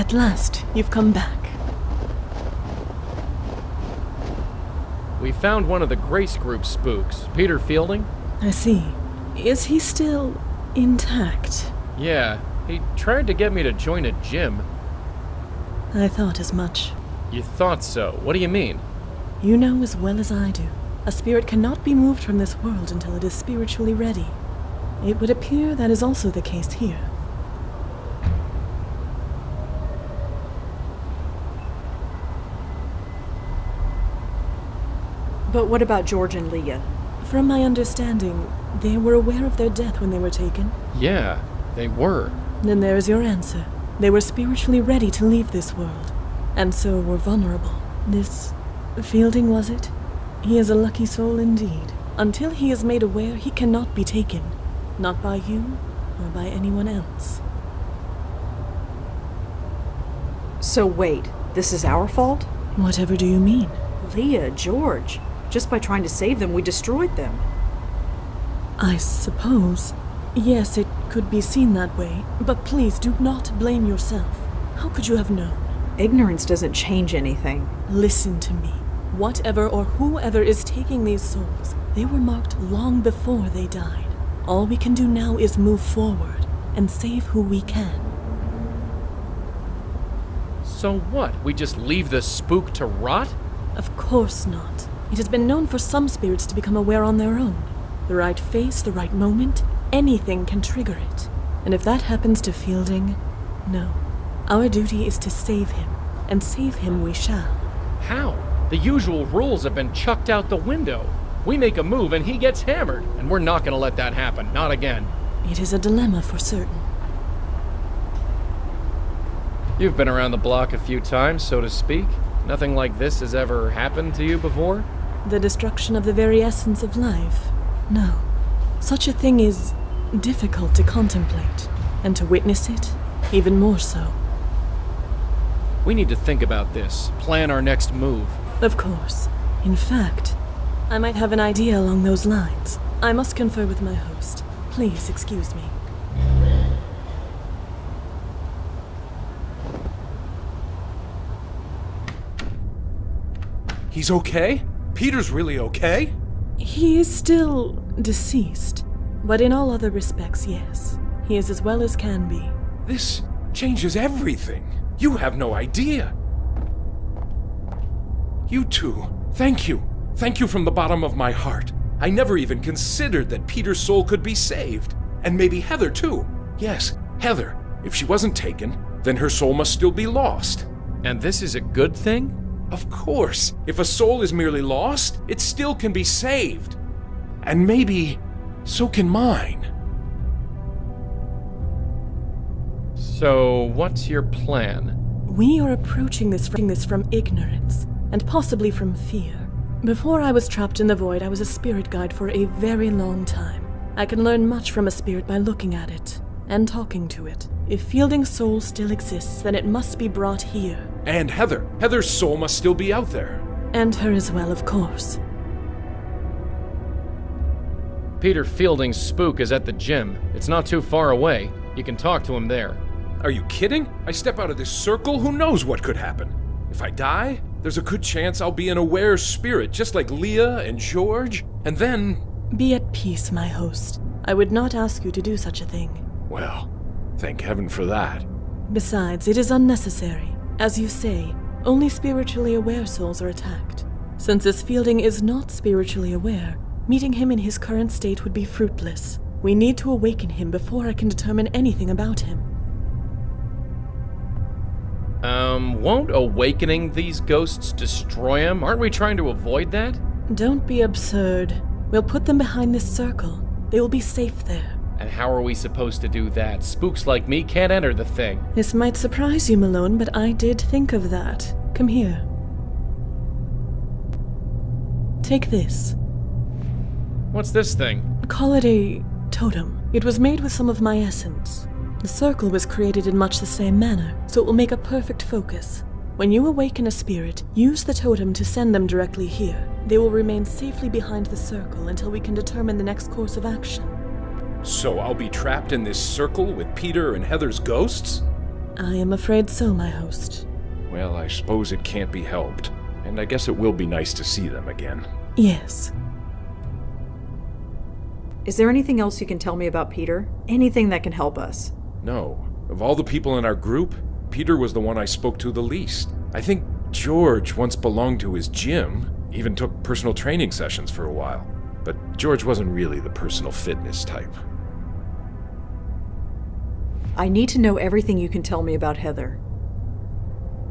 At last, you've come back. We found one of the Grace Group spooks, Peter Fielding. I see. Is he still intact? Yeah, he tried to get me to join a gym. I thought as much. You thought so? What do you mean? You know as well as I do. A spirit cannot be moved from this world until it is spiritually ready. It would appear that is also the case here. But what about George and Leah? From my understanding, they were aware of their death when they were taken. Yeah, they were. Then there is your answer. They were spiritually ready to leave this world, and so were vulnerable. This Fielding, was it? He is a lucky soul indeed. Until he is made aware, he cannot be taken. Not by you, or by anyone else. So wait, this is our fault? Whatever do you mean? Leah, George. Just by trying to save them, we destroyed them. I suppose. Yes, it could be seen that way, but please do not blame yourself. How could you have known? Ignorance doesn't change anything. Listen to me. Whatever or whoever is taking these souls, they were marked long before they died. All we can do now is move forward and save who we can. So what? We just leave the spook to rot? Of course not. It has been known for some spirits to become aware on their own. The right face, the right moment, anything can trigger it. And if that happens to Fielding, no. Our duty is to save him, and save him we shall. How? The usual rules have been chucked out the window. We make a move and he gets hammered, and we're not gonna let that happen, not again. It is a dilemma for certain. You've been around the block a few times, so to speak. Nothing like this has ever happened to you before? The destruction of the very essence of life? No. Such a thing is difficult to contemplate, and to witness it, even more so. We need to think about this, plan our next move. Of course. In fact, I might have an idea along those lines. I must confer with my host. Please excuse me. He's okay? Peter's really okay? He is still deceased, but in all other respects, yes. He is as well as can be. This changes everything. You have no idea. You two, thank you. Thank you from the bottom of my heart. I never even considered that Peter's soul could be saved. And maybe Heather too. Yes, Heather. If she wasn't taken, then her soul must still be lost. And this is a good thing? Of course. If a soul is merely lost, it still can be saved. And maybe so can mine. So, what's your plan? We are approaching this from ignorance, and possibly from fear. Before I was trapped in the void, I was a spirit guide for a very long time. I can learn much from a spirit by looking at it, and talking to it. If Fielding's soul still exists, then it must be brought here. And Heather. Heather's soul must still be out there. And her as well, of course. Peter Fielding's spook is at the gym. It's not too far away. You can talk to him there. Are you kidding? I step out of this circle, who knows what could happen? If I die, there's a good chance I'll be an aware spirit, just like Leah and George, and then... Be at peace, my host. I would not ask you to do such a thing. Well, thank heaven for that. Besides, it is unnecessary. As you say, only spiritually aware souls are attacked. Since this Fielding is not spiritually aware, meeting him in his current state would be fruitless. We need to awaken him before I can determine anything about him. Won't awakening these ghosts destroy him? Aren't we trying to avoid that? Don't be absurd. We'll put them behind this circle. They will be safe there. And how are we supposed to do that? Spooks like me can't enter the thing. This might surprise you, Malone, but I did think of that. Come here. Take this. What's this thing? Call it a totem. It was made with some of my essence. The circle was created in much the same manner, so it will make a perfect focus. When you awaken a spirit, use the totem to send them directly here. They will remain safely behind the circle until we can determine the next course of action. So I'll be trapped in this circle with Peter and Heather's ghosts? I am afraid so, my host. Well, I suppose it can't be helped. And I guess it will be nice to see them again. Yes. Is there anything else you can tell me about Peter? Anything that can help us? No. Of all the people in our group, Peter was the one I spoke to the least. I think George once belonged to his gym, even took personal training sessions for a while. But George wasn't really the personal fitness type. I need to know everything you can tell me about Heather.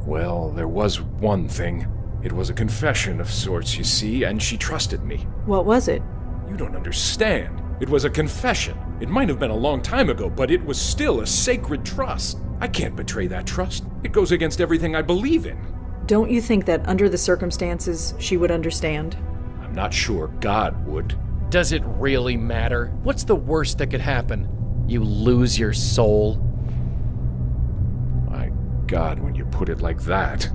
Well, there was one thing. It was a confession of sorts, you see, and she trusted me. What was it? You don't understand. It was a confession. It might have been a long time ago, but it was still a sacred trust. I can't betray that trust. It goes against everything I believe in. Don't you think that under the circumstances, she would understand? I'm not sure God would. Does it really matter? What's the worst that could happen? You lose your soul? My God, when you put it like that.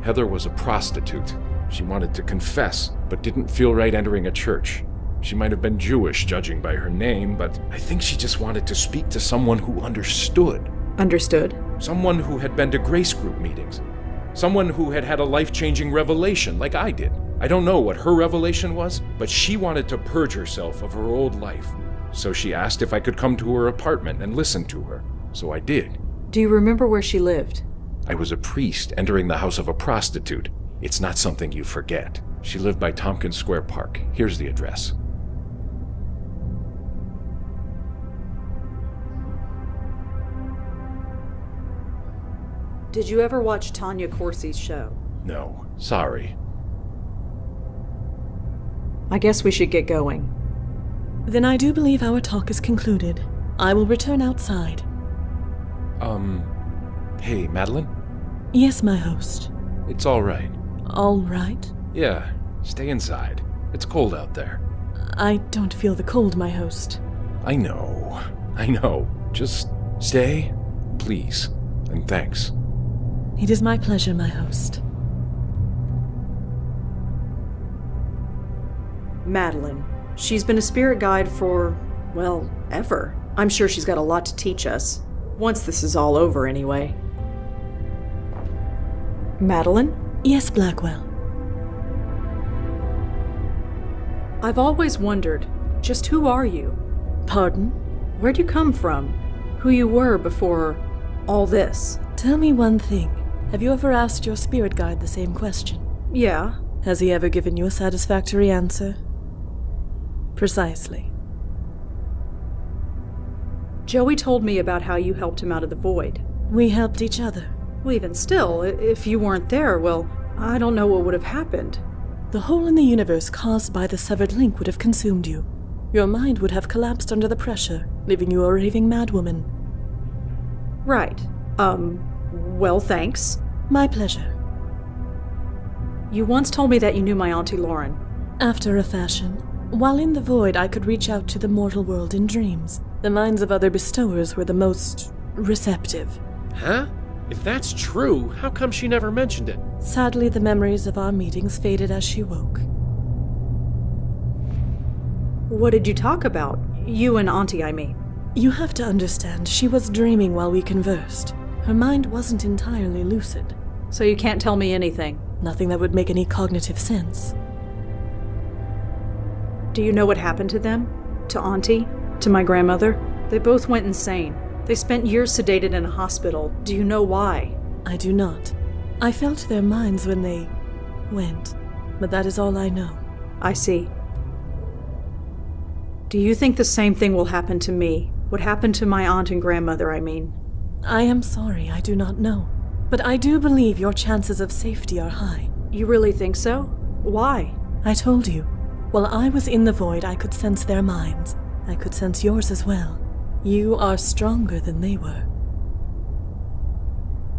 Heather was a prostitute. She wanted to confess, but didn't feel right entering a church. She might have been Jewish, judging by her name, but I think she just wanted to speak to someone who understood. Understood? Someone who had been to grace group meetings. Someone who had had a life-changing revelation, like I did. I don't know what her revelation was, but she wanted to purge herself of her old life. So she asked if I could come to her apartment and listen to her. So I did. Do you remember where she lived? I was a priest entering the house of a prostitute. It's not something you forget. She lived by Tompkins Square Park. Here's the address. Did you ever watch Tanya Corsi's show? No, sorry. I guess we should get going. Then I do believe our talk is concluded. I will return outside. Hey, Madeline? Yes, my host. It's all right. All right? Yeah, stay inside. It's cold out there. I don't feel the cold, my host. I know. Just stay, please, and thanks. It is my pleasure, my host. Madeline. She's been a spirit guide for, well, ever. I'm sure she's got a lot to teach us. Once this is all over, anyway. Madeline? Yes, Blackwell. I've always wondered, just who are you? Pardon? Where'd you come from? Who you were before all this? Tell me one thing. Have you ever asked your spirit guide the same question? Yeah. Has he ever given you a satisfactory answer? Precisely. Joey told me about how you helped him out of the void. We helped each other. Well, even still, if you weren't there, well, I don't know what would have happened. The hole in the universe caused by the severed link would have consumed you. Your mind would have collapsed under the pressure, leaving you a raving madwoman. Right. Well, thanks. My pleasure. You once told me that you knew my Auntie Lauren. After a fashion. While in the void, I could reach out to the mortal world in dreams. The minds of other bestowers were the most receptive. Huh? If that's true, how come she never mentioned it? Sadly, the memories of our meetings faded as she woke. What did you talk about? You and Auntie, I mean. You have to understand, she was dreaming while we conversed. Her mind wasn't entirely lucid. So you can't tell me anything? Nothing that would make any cognitive sense. Do you know what happened to them? To Auntie? To my grandmother? They both went insane. They spent years sedated in a hospital. Do you know why? I do not. I felt their minds when they went, but that is all I know. I see. Do you think the same thing will happen to me? What happened to my aunt and grandmother, I mean? I am sorry, I do not know. But I do believe your chances of safety are high. You really think so? Why? I told you. While I was in the void, I could sense their minds. I could sense yours as well. You are stronger than they were.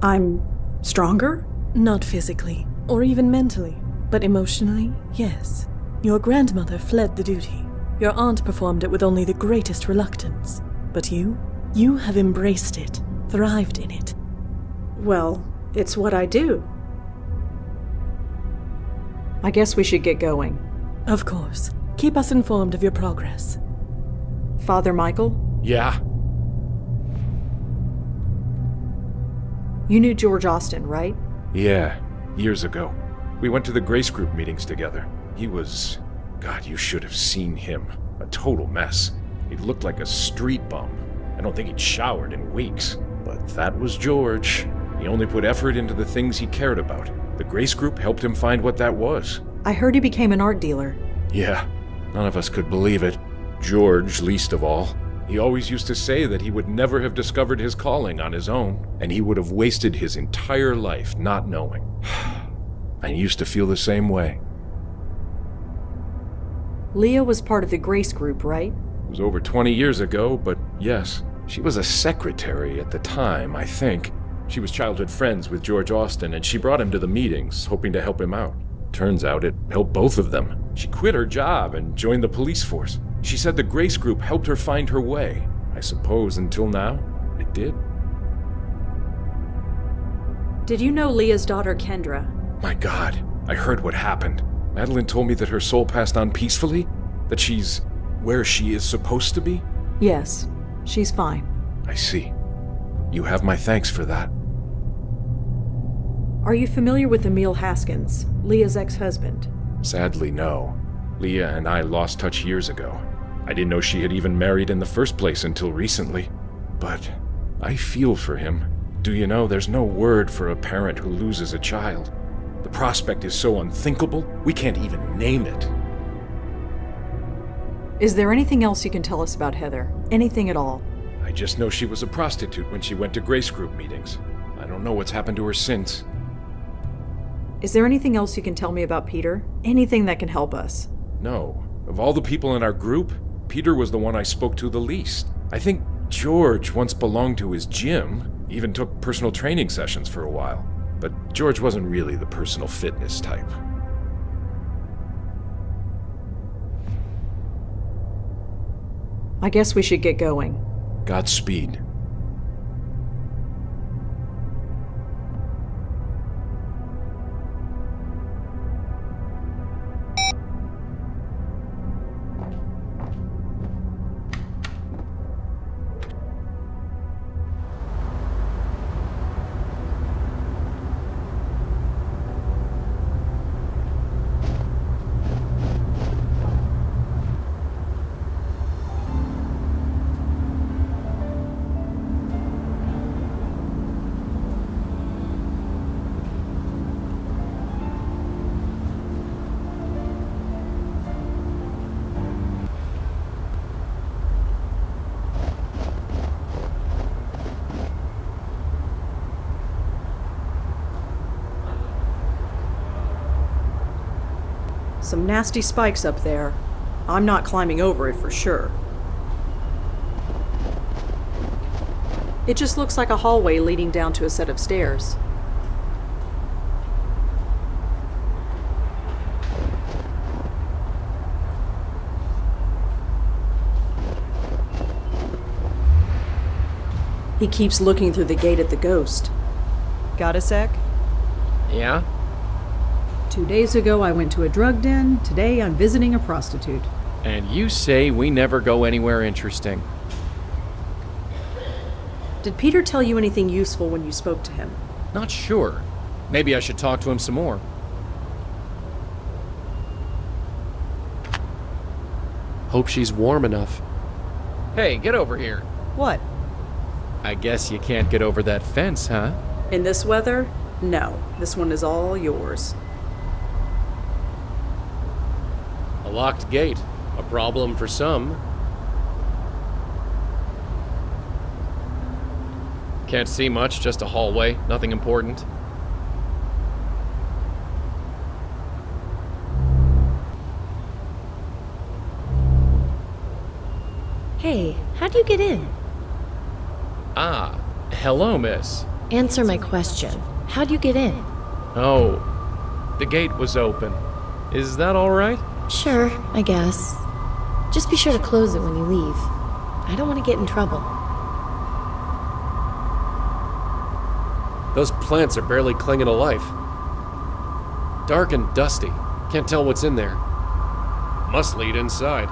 I'm stronger? Not physically, or even mentally, but emotionally, yes. Your grandmother fled the duty. Your aunt performed it with only the greatest reluctance. But you have embraced it, thrived in it. Well, it's what I do. I guess we should get going. Of course. Keep us informed of your progress. Father Michael? Yeah? You knew George Austin, right? Yeah, years ago. We went to the Grace Group meetings together. He was... God, you should have seen him. A total mess. He looked like a street bum. I don't think he'd showered in weeks. But that was George. He only put effort into the things he cared about. The Grace Group helped him find what that was. I heard he became an art dealer. Yeah, none of us could believe it. George, least of all. He always used to say that he would never have discovered his calling on his own, and he would have wasted his entire life not knowing. I used to feel the same way. Leah was part of the Grace Group, right? It was over 20 years ago, but yes. She was a secretary at the time, I think. She was childhood friends with George Austin, and she brought him to the meetings, hoping to help him out. Turns out it helped both of them. She quit her job and joined the police force. She said the Grace Group helped her find her way. I suppose until now, it did. Did you know Leah's daughter, Kendra? My God, I heard what happened. Madeline told me that her soul passed on peacefully? That she's where she is supposed to be? Yes, she's fine. I see. You have my thanks for that. Are you familiar with Emil Haskins, Leah's ex-husband? Sadly, no. Leah and I lost touch years ago. I didn't know she had even married in the first place until recently. But I feel for him. Do you know, there's no word for a parent who loses a child. The prospect is so unthinkable, we can't even name it. Is there anything else you can tell us about Heather? Anything at all? I just know she was a prostitute when she went to Grace Group meetings. I don't know what's happened to her since. Is there anything else you can tell me about Peter? Anything that can help us? No. Of all the people in our group, Peter was the one I spoke to the least. I think George once belonged to his gym, even took personal training sessions for a while. But George wasn't really the personal fitness type. I guess we should get going. Godspeed. Some nasty spikes up there. I'm not climbing over it for sure. It just looks like a hallway leading down to a set of stairs. He keeps looking through the gate at the ghost. Got a sec? Yeah? 2 days ago I went to a drug den. Today I'm visiting a prostitute. And you say we never go anywhere interesting. Did Peter tell you anything useful when you spoke to him? Not sure. Maybe I should talk to him some more. Hope she's warm enough. Hey, get over here. What? I guess you can't get over that fence, huh? In this weather? No. This one is all yours. A locked gate. A problem for some. Can't see much, just a hallway. Nothing important. Hey, how'd you get in? Ah, hello, miss. Answer my question. How'd you get in? Oh, the gate was open. Is that all right? Sure, I guess. Just be sure to close it when you leave. I don't want to get in trouble. Those plants are barely clinging to life. Dark and dusty. Can't tell what's in there. Must lead inside.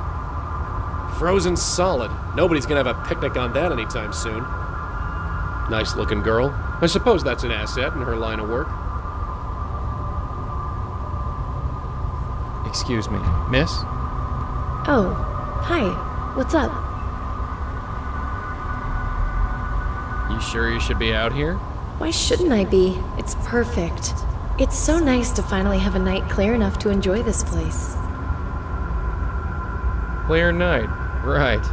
Frozen solid. Nobody's gonna have a picnic on that anytime soon. Nice looking girl. I suppose that's an asset in her line of work. Excuse me, miss? Oh, hi. What's up? You sure you should be out here? Why shouldn't I be? It's perfect. It's so nice to finally have a night clear enough to enjoy this place. Clear night, right.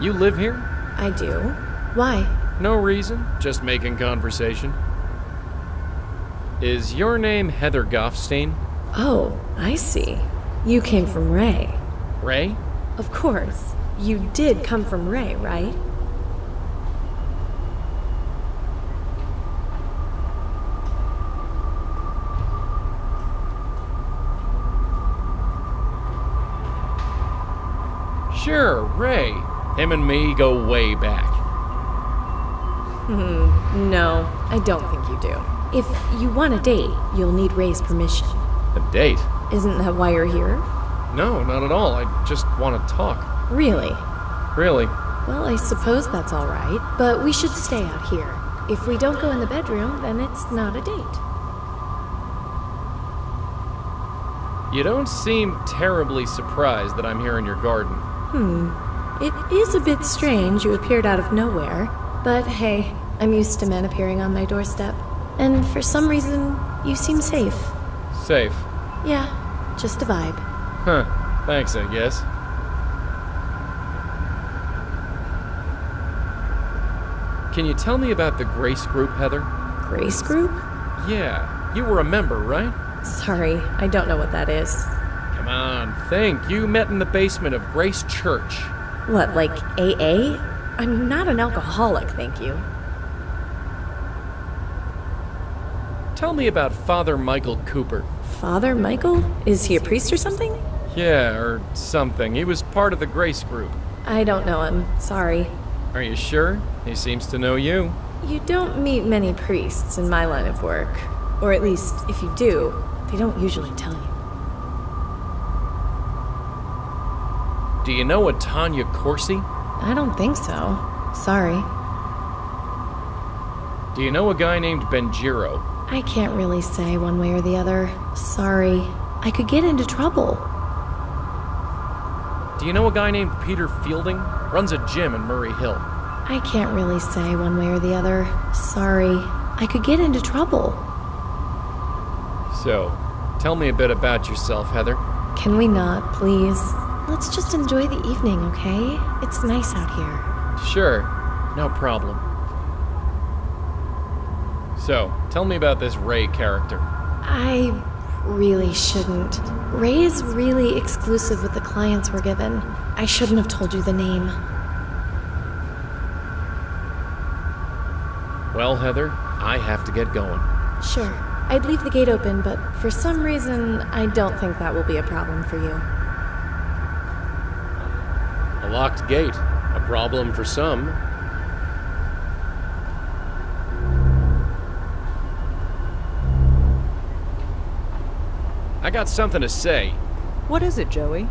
You live here? I do. Why? No reason, just making conversation. Is your name Heather Goffstein? Oh, I see. You came from Ray. Ray? Of course. You did come from Ray, right? Sure, Ray. Him and me go way back. No, I don't think you do. If you want a date, you'll need Ray's permission. A date? Isn't that why you're here? No, not at all. I just want to talk. Really? Really? Well, I suppose that's all right, but we should stay out here. If we don't go in the bedroom, then it's not a date. You don't seem terribly surprised that I'm here in your garden. It is a bit strange you appeared out of nowhere, but hey, I'm used to men appearing on my doorstep. And for some reason, you seem safe. Safe? Yeah, just a vibe. Huh. Thanks, I guess. Can you tell me about the Grace Group, Heather? Grace Group? Yeah, you were a member, right? Sorry, I don't know what that is. Come on, think. You met in the basement of Grace Church. What, like AA? I'm not an alcoholic, thank you. Tell me about Father Michael Cooper. Father Michael? Is he a priest or something? Yeah, or something. He was part of the Grace Group. I don't know him, sorry. Are you sure? He seems to know you. You don't meet many priests in my line of work. Or at least, if you do, they don't usually tell you. Do you know a Tanya Corsi? I don't think so. Sorry. Do you know a guy named Benjiro? I can't really say one way or the other. Sorry. I could get into trouble. Do you know a guy named Peter Fielding? Runs a gym in Murray Hill. I can't really say one way or the other. Sorry. I could get into trouble. So, tell me a bit about yourself, Heather. Can we not, please? Let's just enjoy the evening, okay? It's nice out here. Sure, no problem. So, tell me about this Ray character. I really shouldn't. Ray is really exclusive with the clients we're given. I shouldn't have told you the name. Well, Heather, I have to get going. Sure. I'd leave the gate open, but for some reason, I don't think that will be a problem for you. A locked gate. A problem for some. I got something to say. What is it, Joey?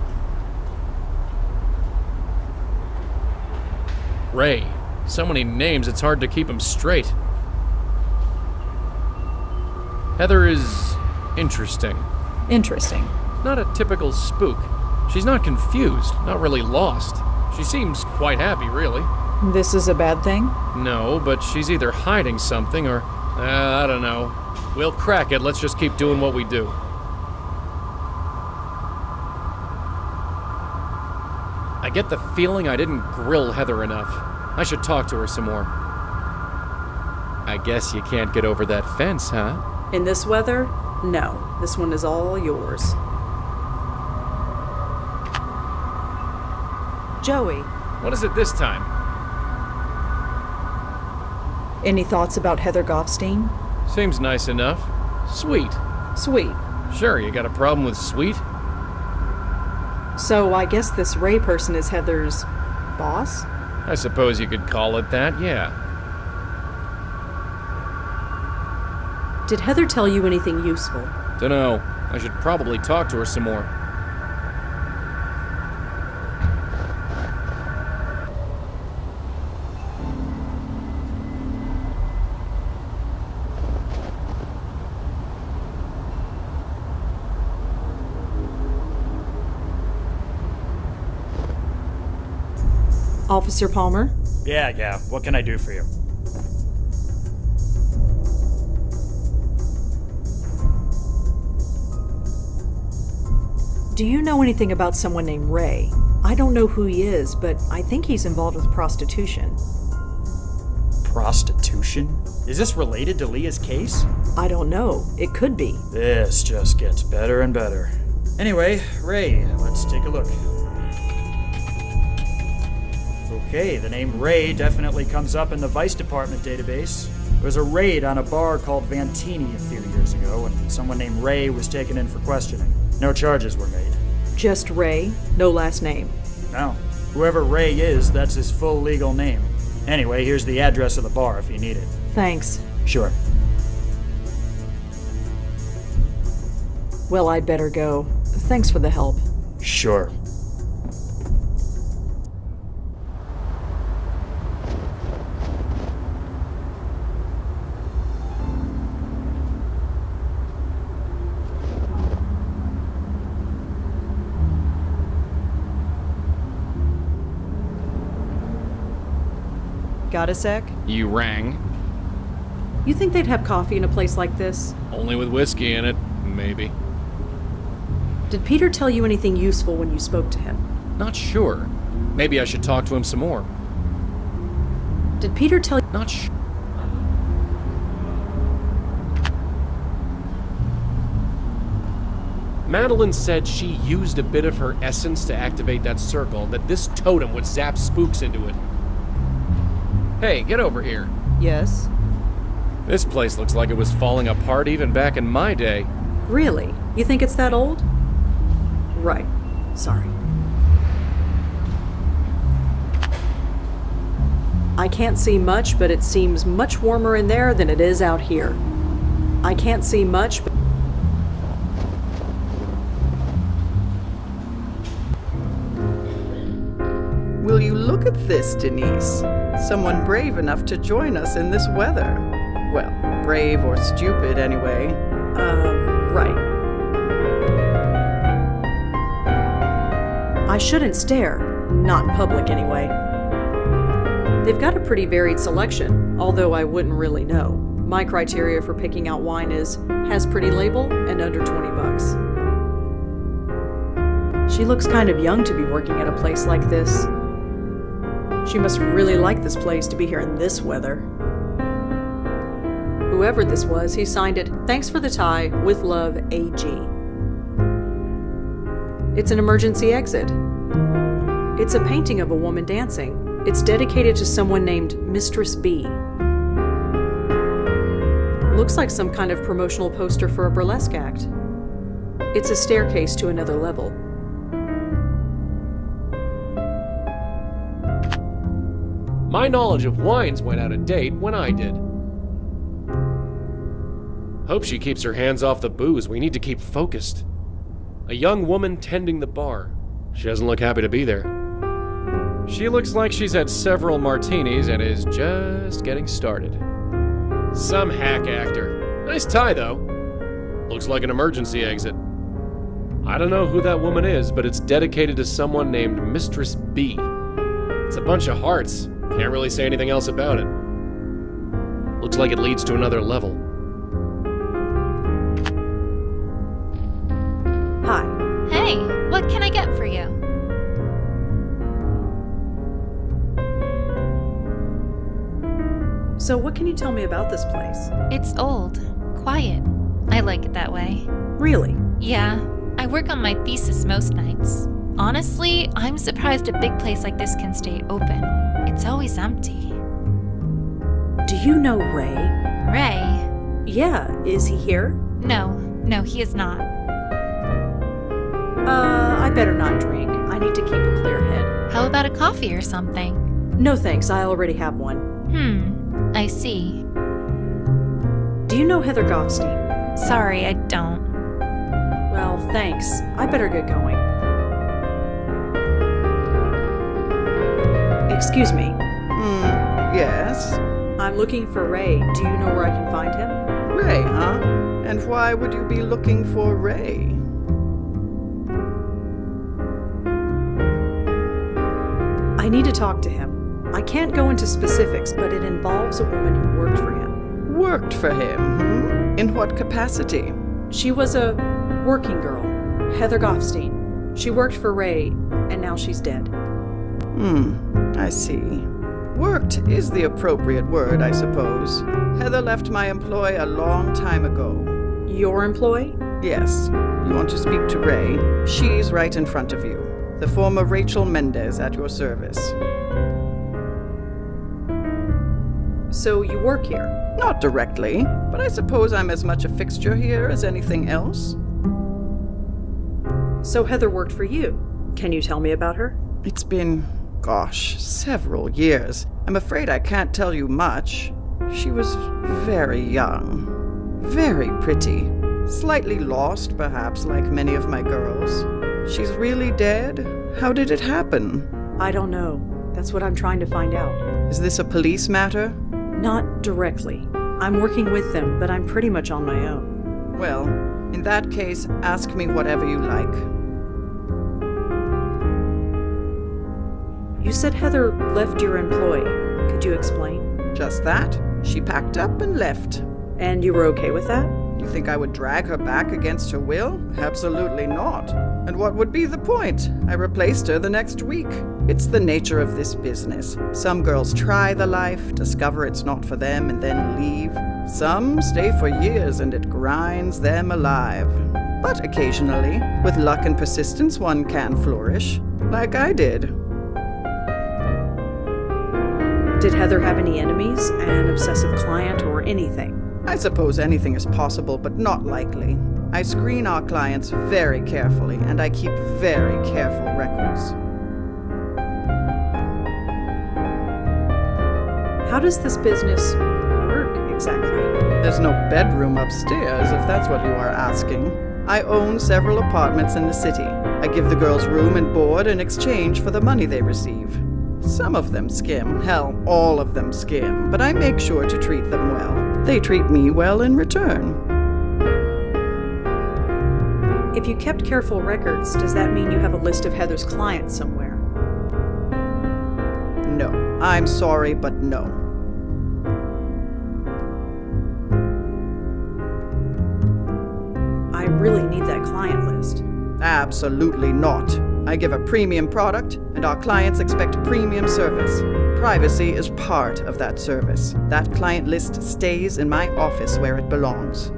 Ray. So many names, it's hard to keep them straight. Heather is interesting. Interesting. Not a typical spook. She's not confused, not really lost. She seems quite happy, really. This is a bad thing? No, but she's either hiding something or... I don't know. We'll crack it, let's just keep doing what we do. I get the feeling I didn't grill Heather enough. I should talk to her some more. I guess you can't get over that fence, huh? In this weather? No. This one is all yours. Joey, What is it this time? any thoughts about Heather Goffstein? Seems nice enough. Sweet. Sweet. Sure, you got a problem with sweet? So I guess this Ray person is Heather's boss? I suppose you could call it that, yeah. Did Heather tell you anything useful? Dunno. I should probably talk to her some more. Officer Palmer? Yeah, what can I do for you? Do you know anything about someone named Ray? I don't know who he is, but I think he's involved with prostitution. Prostitution? Is this related to Leah's case? I don't know. It could be. This just gets better and better. Anyway, Ray, let's take a look. Okay, the name Ray definitely comes up in the Vice Department database. There was a raid on a bar called Vantini a few years ago, and someone named Ray was taken in for questioning. No charges were made. Just Ray? No last name? No. Whoever Ray is, that's his full legal name. Anyway, here's the address of the bar if you need it. Thanks. Sure. Well, I'd better go. Thanks for the help. Sure. Got a sec? You rang. You think they'd have coffee in a place like this? Only with whiskey in it, maybe. Did Peter tell you anything useful when you spoke to him? Not sure. Maybe I should talk to him some more. Did Peter tell you... Not sure. Madeline said she used a bit of her essence to activate that circle, that this totem would zap spooks into it. Hey, get over here. Yes? This place looks like it was falling apart even back in my day. Really? You think it's that old? Right. Sorry. I can't see much, but it seems much warmer in there than it is out here. I can't see much, but... Will you look at this, Denise? Someone brave enough to join us in this weather. Well, brave or stupid anyway. Right. I shouldn't stare. Not in public, anyway. They've got a pretty varied selection, although I wouldn't really know. My criteria for picking out wine is, has pretty label and under $20. She looks kind of young to be working at a place like this. She must really like this place to be here in this weather. Whoever this was, he signed it, "Thanks for the tie, with love, AG." It's an emergency exit. It's a painting of a woman dancing. It's dedicated to someone named Mistress B. Looks like some kind of promotional poster for a burlesque act. It's a staircase to another level. My knowledge of wines went out of date when I did. Hope she keeps her hands off the booze. We need to keep focused. A young woman tending the bar. She doesn't look happy to be there. She looks like she's had several martinis and is just getting started. Some hack actor. Nice tie, though. Looks like an emergency exit. I don't know who that woman is, but it's dedicated to someone named Mistress B. It's a bunch of hearts. Can't really say anything else about it. Looks like it leads to another level. Hi. Hey, what can I get for you? So what can you tell me about this place? It's old, quiet. I like it that way. Really? Yeah, I work on my thesis most nights. Honestly, I'm surprised a big place like this can stay open. It's always empty. Do you know Ray? Ray? Yeah, is he here? No, he is not. I better not drink. I need to keep a clear head. How about a coffee or something? No thanks, I already have one. I see. Do you know Heather Goffstein? Sorry, I don't. Well, thanks. I better get going. Excuse me. Yes? I'm looking for Ray. Do you know where I can find him? Ray, huh? And why would you be looking for Ray? I need to talk to him. I can't go into specifics, but it involves a woman who worked for him. Worked for him, In what capacity? She was a working girl, Heather Goffstein. She worked for Ray, and now she's dead. I see. Worked is the appropriate word, I suppose. Heather left my employ a long time ago. Your employee? Yes. You want to speak to Ray? She's right in front of you. The former Rachel Mendez at your service. So you work here? Not directly, but I suppose I'm as much a fixture here as anything else. So Heather worked for you. Can you tell me about her? It's been, several years. I'm afraid I can't tell you much. She was very young, very pretty, slightly lost, perhaps, like many of my girls. She's really dead? How did it happen? I don't know. That's what I'm trying to find out. Is this a police matter? Not directly. I'm working with them, but I'm pretty much on my own. Well, in that case, ask me whatever you like. You said Heather left your employ. Could you explain? Just that. She packed up and left. And you were okay with that? You think I would drag her back against her will? Absolutely not. And what would be the point? I replaced her the next week. It's the nature of this business. Some girls try the life, discover it's not for them, and then leave. Some stay for years and it grinds them alive. But occasionally, with luck and persistence, one can flourish. Like I did. Did Heather have any enemies, an obsessive client, or anything? I suppose anything is possible, but not likely. I screen our clients very carefully, and I keep very careful records. How does this business work exactly? There's no bedroom upstairs, if that's what you are asking. I own several apartments in the city. I give the girls room and board in exchange for the money they receive. Some of them skim, hell, all of them skim, but I make sure to treat them well. They treat me well in return. If you kept careful records, does that mean you have a list of Heather's clients somewhere? No. I'm sorry, but no. I really need that client list. Absolutely not. I give a premium product, and our clients expect premium service. Privacy is part of that service. That client list stays in my office where it belongs.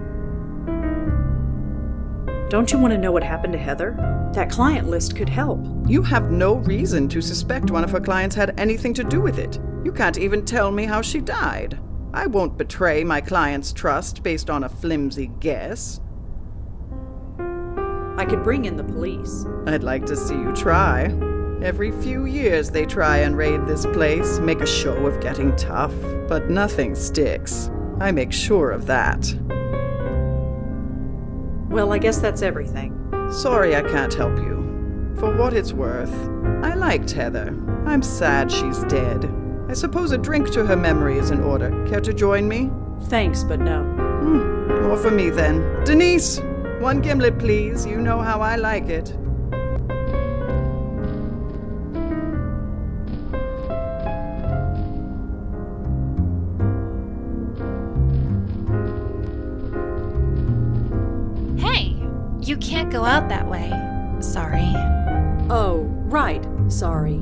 Don't you want to know what happened to Heather? That client list could help. You have no reason to suspect one of her clients had anything to do with it. You can't even tell me how she died. I won't betray my client's trust based on a flimsy guess. I could bring in the police. I'd like to see you try. Every few years they try and raid this place, make a show of getting tough, but nothing sticks. I make sure of that. Well, I guess that's everything. Sorry I can't help you. For what it's worth, I liked Heather. I'm sad she's dead. I suppose a drink to her memory is in order. Care to join me? Thanks, but no. More for me then. Denise! 1 gimlet, please. You know how I like it. Hey, you can't go out that way. Sorry. Oh, right. Sorry.